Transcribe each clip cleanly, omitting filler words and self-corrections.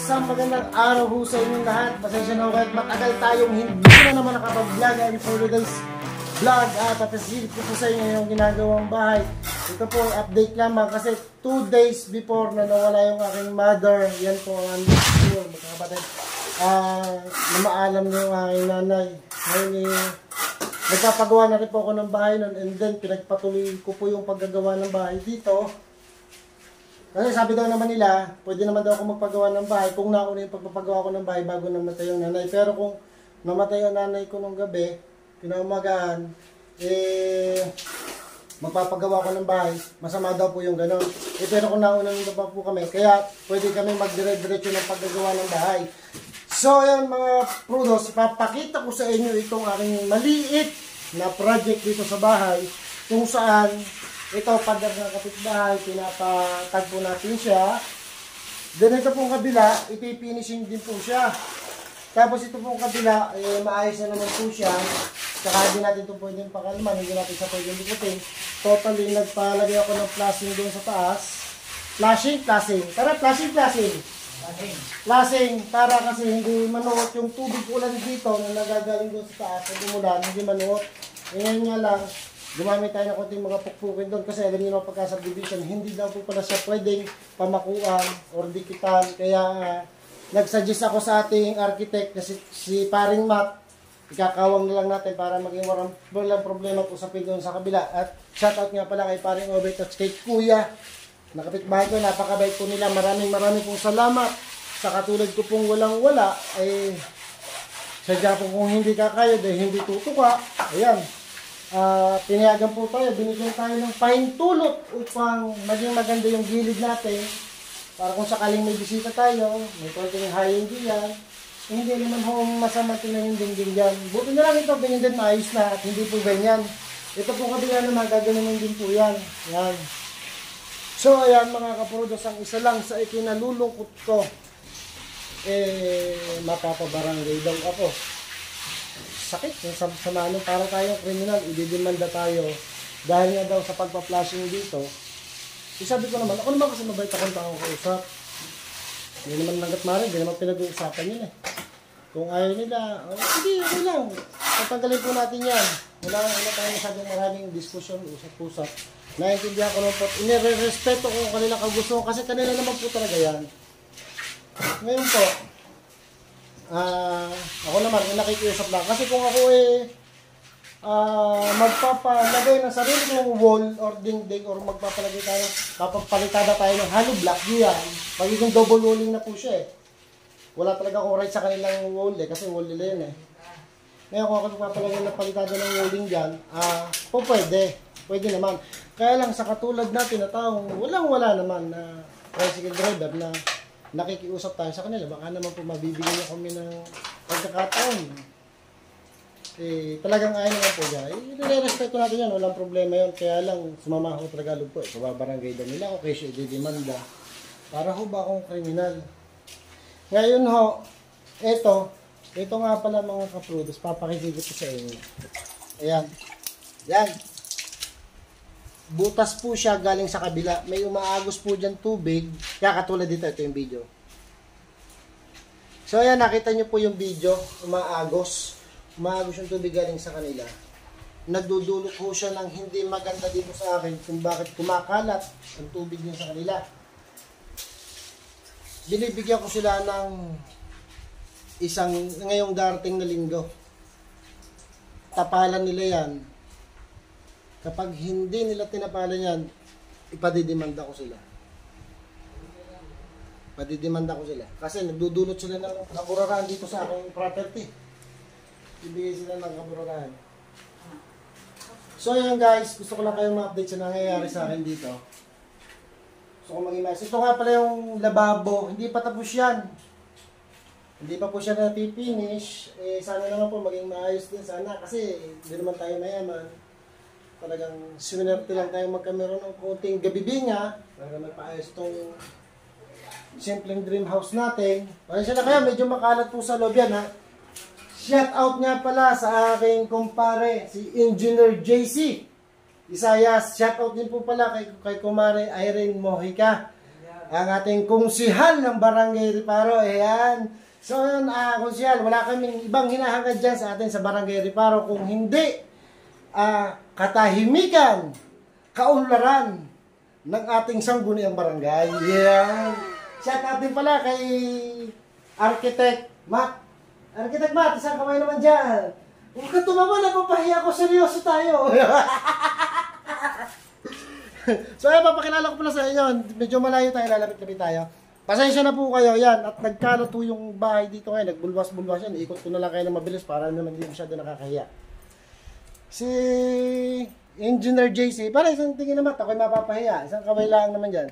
Isang magandang araw ho sa inyong lahat. Pasensya na ho kahit matagal tayong hindi na naman nakapag-vlog ay for today's vlog at papasilip ko po sa inyo yung ginagawang bahay. Ito po update lamang kasi 2 days before na nawala yung aking mother. Yan po ang magkakabatid. Na maalam niyo yung aking nanay. Ngayon nagpapagawa na rin po ako ng bahay nun and then pinagpatuloy ko po yung paggagawa ng bahay dito. Kasi sabi daw naman nila, pwede naman daw ako magpagawa ng bahay kung nauna yung pagpapagawa ko ng bahay bago namatay yung nanay. Pero kung namatay yung nanay ko nung gabi, kinaumagaan, magpapagawa ko ng bahay, masama daw po yung gano'n. Pero kung nauna nung pa po kami, kaya pwede kami magdire-diretso ng paggagawa ng bahay. So ayan mga prudos, ipapakita ko sa inyo itong aking maliit na project dito sa bahay kung saan ito pader ng kapitbahay, pinapatagpo natin siya. Then ito pong kabila, ipifinishing din po siya. Tapos ito pong kabila, maayos na naman po siya. Saka hindi natin ito pwedeng pakalman, hindi natin siya pwedeng likutin. Totally nagpalagay ako ng flashing doon sa taas. Flashing. Tara, flashing. Flashing, para kasi hindi manuot yung tubig ulan dito na nagagaling doon sa taas. Pag umulan, hindi manuot. Ngayon nga lang, gumamit tayo ng konting mga pukpukin doon kasi alam niyo naman pagka-subdivision, hindi daw po pala siya pwedeng pamakuan or dikitan. Kaya nag-suggest ako sa ating architect na si Paring Matt, ikakawang na lang natin para maging walang problema at usapin doon sa kabila. At shoutout nga pala kay Paring Obet at kay Kuya, nakapitbahay ko, napakabait po nila. Maraming pong salamat. Sa katulad ko pong walang-wala, ay sadya po kung hindi kakayod, hindi tutuka. Ayan. Pinayagan po tayo, binigyan tayo ng pahintulot upang maging maganda yung gilid natin para kung sakaling may bisita tayo, may konting high diyan, hindi naman ho masama tingnan yung dingding dyan. Buti na lang ito, ganyan din maayos na at hindi po ganyan. Ito po kabila naman, gagawin din po yan. Yan. So ayan mga kapurudos, ang isa lang sa ikinalulungkot ko, mapapabarangay daw ako. Sakit, sama nung para tayong kriminal, ididimanda tayo dahil nga daw sa pagpa-flashing dito. Sabi ko naman, ako naman kasi mabait akong tao kausap. Hindi naman nanggat mara, hindi naman pinag-uusapan yun eh. Kung ayaw nila, hindi, okay lang. Tatanggalin po natin yan. Wala tayo masyadong maraming diskusyon, usap-usap. Naiintindihan ko naman po, inirerespeto ko kung kanila kagusto kasi kanila naman po talaga yan. Ngayon po, ako naman, nakikiusap lang. Kasi kung ako magpapalagay ng sarili ng wall or dingding or magpapalagay tayo, papapalitada tayo ng hollow block, diyan, magiging double walling na po siya eh. Wala talaga akong right sa kanilang wall eh, kasi wall nila yun eh. Ngayon kung ako magpapalagay ng palitada ng walling dyan, pwede naman. Kaya lang sa katulad natin na taong walang-wala naman na tricycle driver na nakikiusap tayo sa kanila, baka naman po mabibigyan niya kami ng pagkakataon. Talagang ayaw naman po dyan. Nire-respeto natin yan, walang problema yun. Kaya lang, sumama ako Tagalog po. Kababarangay daw nila, okay siya ididimanda. Para ho ba akong kriminal? Ngayon ho, ito nga pala mga kaprudos, papakikita ko sa inyo. Ayan. Yan. Butas po siya galing sa kabila. May umaagos po dyan tubig. Kaya katulad dito, ito yung video. So ayan, nakita nyo po yung video. Umaagos yung tubig galing sa kanila. Nagdudulot po siya ng hindi maganda dito sa akin kung bakit kumakalat ang tubig niya sa kanila. Binibigyan ko sila ng ngayong darating na linggo. Tapalan nila yan. Kapag hindi nila tinapalan yan, ipadidimanda ko sila. Kasi nagdudulot sila ng kaburaraan dito sa aking property. Ibigay sila ng kaburaraan. So ayan guys, gusto ko lang kayong ma-update sa nangyayari sa akin dito. Gusto ko mag-imagine. Ito nga pala yung lababo. Hindi pa tapos yan. Hindi pa po siya napipinish. Sana naman po maging maayos din sana. Kasi hindi naman tayo mayaman. Talagang swinerte lang tayo magkameron ng konting gabibinga para magpaayos itong simpleng dream house natin. Pasensya na kaya, medyo makalat po sa loob yan ha. Shout out nga pala sa aking kumpare, si Engineer JC Isayas. Shout out din po pala kay kumare Irene Mojica. ang ating konsihal ng Barangay Riparo. Ayan. So yun, konsihal, wala kaming ibang hinahangad dyan sa atin sa Barangay Riparo kung hindi katahimikan, kaunlaran ng ating sangguniang barangay. Ayan. Shout out din pala kay Architect Matt. Architect Matt, isang kamay naman dyan. Huwag ka tumama, napapahiya ko, seryoso tayo. So ayan, papakilala ko pala sa inyo. Medyo malayo tayo, lalapit-lapit tayo. Pasensya na po kayo, yan. At nagkalat po yung bahay dito ngayon. Nagbulwas-bulwas yan. Ikot ko na lang kayo ng mabilis para naman hindi masyado nakakahiya. Si Engineer JC, para isang tingin naman, ako'y mapapahiya. Isang kamay lang naman dyan.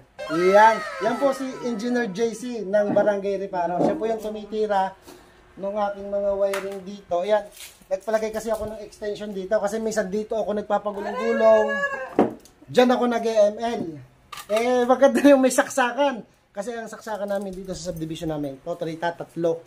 Yan. Yan po si Engineer JC ng Barangay Riparo. Siya po yung tumitira ng aking mga wiring dito. Yan. Nagpalagay kasi ako ng extension dito. Kasi minsan dito ako nagpapagulong-gulong. Diyan ako nag-EML. Maganda yung may saksakan. Kasi ang saksakan namin dito sa subdivision namin, totally tatlo.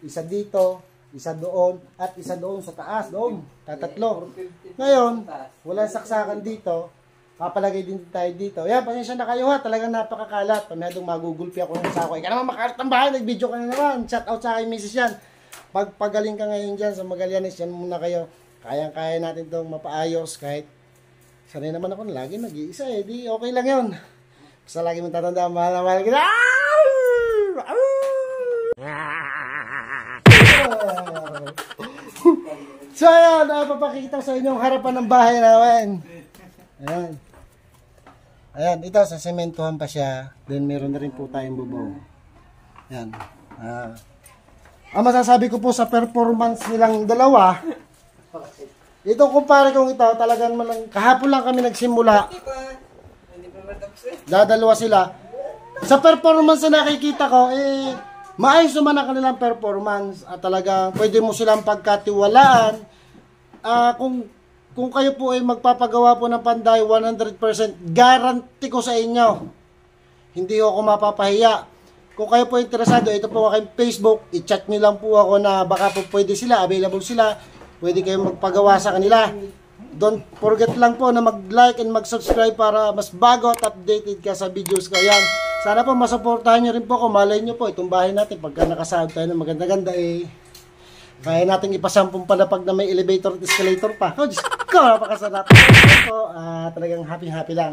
Isa dito, isa doon, at isa doon sa taas. Doon, tatatlo. Ngayon, walang saksakan dito. Papalagay din tayo dito. Yan, pasensya na kayo ha. Talagang napakakalat. Pamayadong magugulpi ako ng sako. Ika naman makalat ng bahay. Nag-video ka na naman. Shout out sa akin, misis yan. Pagpagaling ka ngayon dyan sa Magallanes, yan muna kayo. Kayang-kaya natin itong mapaayos kahit sanay naman ako na lagi nag-iisa eh. Di okay lang yun. Basta lagi mong tatanda, mahal na mahal kita. So ayan, papakita sa inyong harapan ng bahay namin. Ayan. Ayan, ito sa sementohan pa siya. Then meron na rin po tayong bubong. Ayan. Ang masasabi ko po sa performance nilang dalawa, ito kumpare kong ito, talagang kahapon lang kami nagsimula. Dadalawa sila. Sa performance na nakikita ko, maayos naman ang kanilang performance. At talagang pwede mo silang pagkatiwalaan. Kung kayo po ay magpapagawa po ng panday, 100% guarantee ko sa inyo. Hindi ako mapapahiya. Kung kayo po interesado, ito po aking Facebook, i-chat nyo lang po ako na baka po pwede sila, available sila. Pwede kayong magpagawa sa kanila. Don't forget lang po na mag-like and mag-subscribe para mas bago at updated ka sa videos ko. Yan. Sana po masuportahan nyo rin po. Kung malay nyo po, itong bahay natin, pagka nakasahod tayo ng maganda-ganda, kaya natin ipasampung palapag na may elevator at escalator pa. Oh, Diyos ko, napakasarap. Talagang happy-happy lang.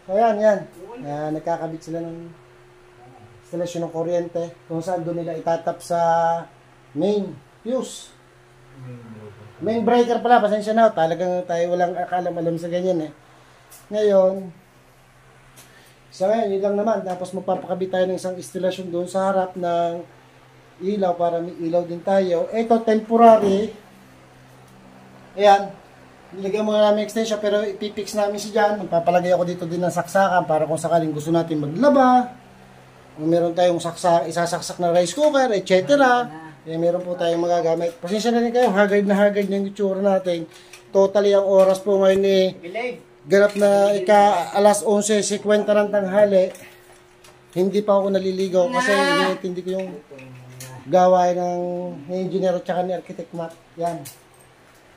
So, yan. Nagkakabit sila ng instalasyon ng kuryente. Kung saan doon nila itatap sa main fuse. Main breaker pala, pasensya na. Talagang tayo walang akalam-alam sa ganyan Ngayon, yun lang naman. Tapos magpapakabit tayo ng isang instalasyon doon sa harap ng ilaw para may ilaw din tayo. Ito, temporary. Ayan. Nilagyan muna namin extension pero ipipix namin si Jan. Magpapalagay ako dito din ng saksakan para kung sakaling gusto natin maglaba. Kung meron tayong isasaksak na rice cooker, etc. Meron po tayong magagamit. Pasensya na rin kayo, haggard na yung itsura natin. Totally ang oras po ngayon ganap na alas 11:50 ng tanghali. Hindi pa ako naliligaw kasi hindi ko yung gawain ng engineer at saka ni Architect Matt. Yan.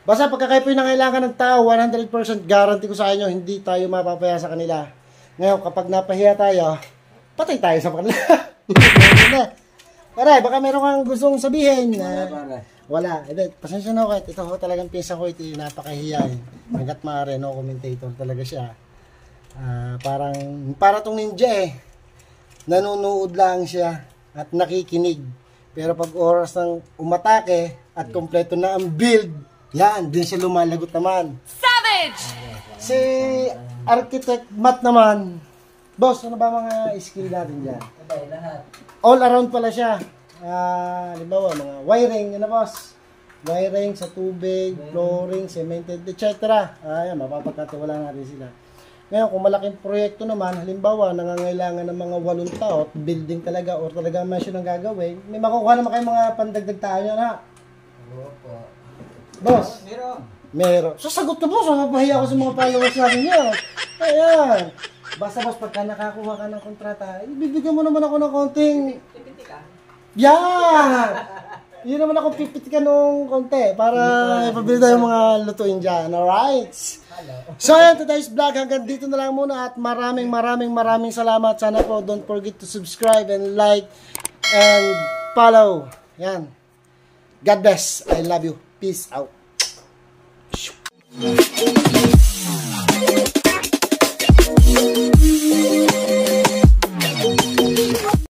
Basta pagka kayo po yung nangailangan ng tao, 100% guarantee ko sa inyo, hindi tayo mapapaya sa kanila. Ngayon, kapag napahiya tayo, patay tayo sa kanila. Aray, baka meron kang gustong sabihin. Wala. Pasensya na ako. Ito talagang pinsa ko. Ito napakahiya. Hanggat maaari, no commentator talaga siya. Para tong ninja Nanonood lang siya at nakikinig. Pero pag oras ng umatake at kompleto na ang build, yan, din siya lumalagot naman. Savage! Si Architect Matt naman, boss, ano ba mga skill natin dyan? Lahat. All around pala siya. Halimbawa, mga wiring, boss. Wiring sa tubig, flooring, cemented, etc. Ayan, mapapagkatiwala natin sila. Ngayon, kung malaking proyekto naman, halimbawa, nangangailangan ng mga 8 tao, building talaga, or talaga mansion ang gagawin, may makukuha naman kayo mga pandagdag tayo yan, ha? Opo. Boss? Meron. Sasagot ko, boss. Mapahiya ako sa mga followers natin yan. Ayan. Basta, boss, pagka nakakuha ka ng kontrata, ibibigyan mo naman ako ng konting... Pipiti ka? Yan! Yun naman ako pipitikan nung konti para ipabili tayo mga lutuin dyan. Alright? So ayan, today's vlog hanggang dito na lang muna at maraming salamat. Sana po don't forget to subscribe and like and follow. Yan. God bless. I love you. Peace out.